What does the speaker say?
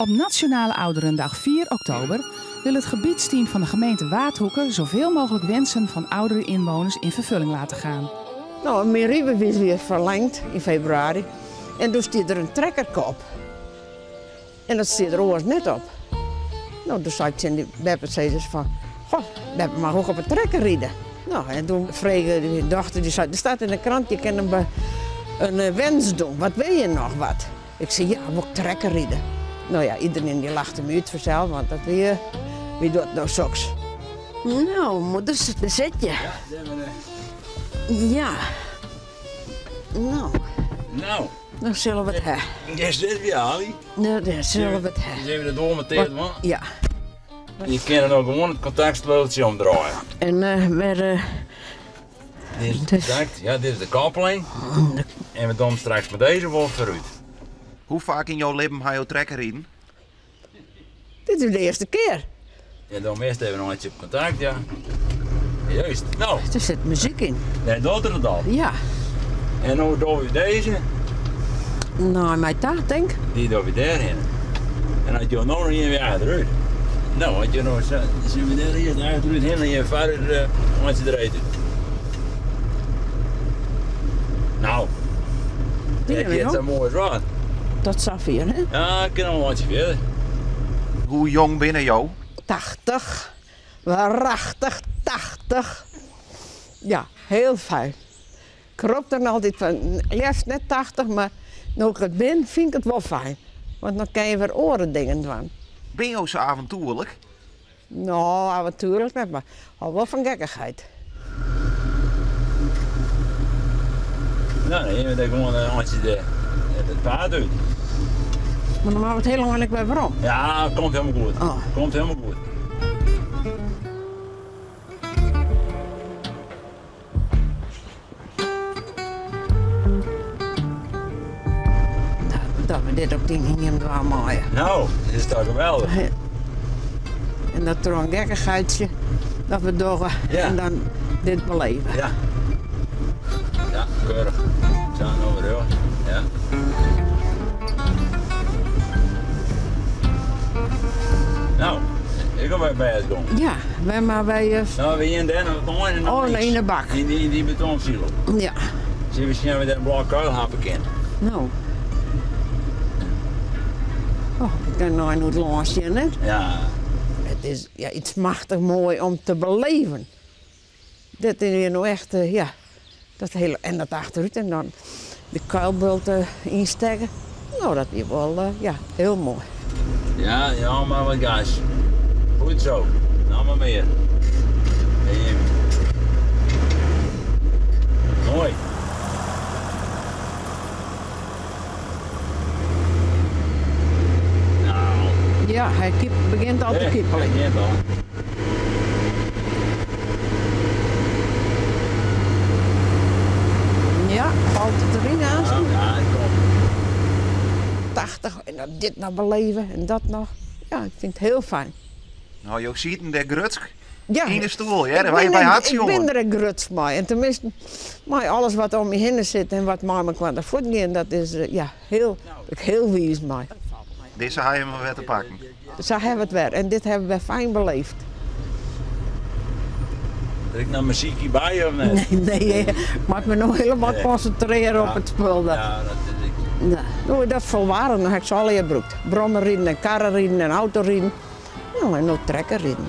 Op Nationale Ouderendag 4 oktober wil het gebiedsteam van de gemeente Waardhoeken zoveel mogelijk wensen van oudere inwoners in vervulling laten gaan. Nou, mijn riemen is weer verlengd in februari. En toen stiet er een trekkerkop. En dat stiet er oors net op. Nou, toen zei ik tegen die Beppe dus van, goh, Beppe mag ook op een trekker rijden. Nou, en toen vroeg de dochter, die zei, er staat in de krant, je kan een wens doen. Wat wil je nog wat? Ik zei, ja, moet ik trekker rijden. Nou ja, iedereen die lachte me uit vanzelf, want dat wie doet nou soks? Nou, moeder, daar zit je. Ja. Nou. Dan zullen we het hebben. Jij zit weer, Ali. Nou, dan zullen we het hebben. Dus even de doormonteerd, man. Ja. Je kan er nog gewoon het contactsleuteltje omdraaien. En Dit is het contact, ja, dit is de koppeling. En we doen straks met deze wolf vooruit. Hoe vaak in jouw leven ga je trekker rijden? dit is de eerste keer. Ja, dan eerst even nog iets op contact, ja. Juist, nou. Er zit muziek in. Nee, dat er het al. Ja. En nu doen we deze. Nou, mijn taart denk ik. Die doen we daarin. En als je nog een weer achteruit. Nou, als je nog zien we daar eerst achteruit heen en je verder als je eruit doet. Nou. Die Ja, hebben we het zo nog. mooi raad. Dat Safir, hè? Ja, ik kan nog wat verder. Hoe jong ben jou? 80. Waarachtig 80. Ja, heel fijn. Ik roep er altijd van, liefst net 80, maar nu ik het ben, vind ik het wel fijn. Want dan kan je weer oren dingen doen. Ben je zo avontuurlijk? Nou, avontuurlijk met me. Al wel van gekkigheid. Nou, dan hebben we gewoon als je het paard doet. Maar dan maken we het heel lang weer waarom. Ja, komt helemaal goed. Oh. Komt helemaal goed. Dat we dit op die dingen gaan maaien. Nou, dit is toch geweldig. En dat er een gekkigheidje, dat we door Ja. en dan dit beleven. Ja. Ja, keurig. Zo over de ja. Nou, ik ga bij het doen. Ja, wij maar bij Nou, we hier en daar nog beton en nog oh, niks. in de bak. In die betonsilo. Ja, Zie we zien we daar een blok kuilhappen kennen. nou. Oh, ik kan nou in het lansje, hè? Ja. Het is ja, iets machtig mooi om te beleven. Dit is hier nou echt, ja, dat hele, en dat achteruit en dan de kuilbulten insteken. Nou, dat is wel, ja, heel mooi. Ja, ja, maar wat gas. Goed zo. Nou maar meer. Hier. Mooi. Nou. Ja, hij begint al te kippelen. Ja, al. Ja, valt het erin aan. Ja, ja, kom. 80 en dan dit nog beleven en dat nog. Ja, ik vind het heel fijn. Nou, je ziet in de grutsk Ja, in de stoel, ja, ik daar ben je bij hart, ik ben jongen. er een gruts mee. En tenminste, maar alles wat om me heen zit en wat mij qua de voet niet, dat is ja, heel wies mij. Deze ga je maar weer te pakken. Zo hebben we het weer en dit hebben we fijn beleefd. Druk nou muziekje bij je of net? Nee, ik mag me nog helemaal concentreren op het spul. Ja, dat is ik. Nou, doe dat volwaardig, dan heb ik ze al gebruikt. Brommen rijden en karren rijden en auto rijden. Nou, en nog trekken rijden.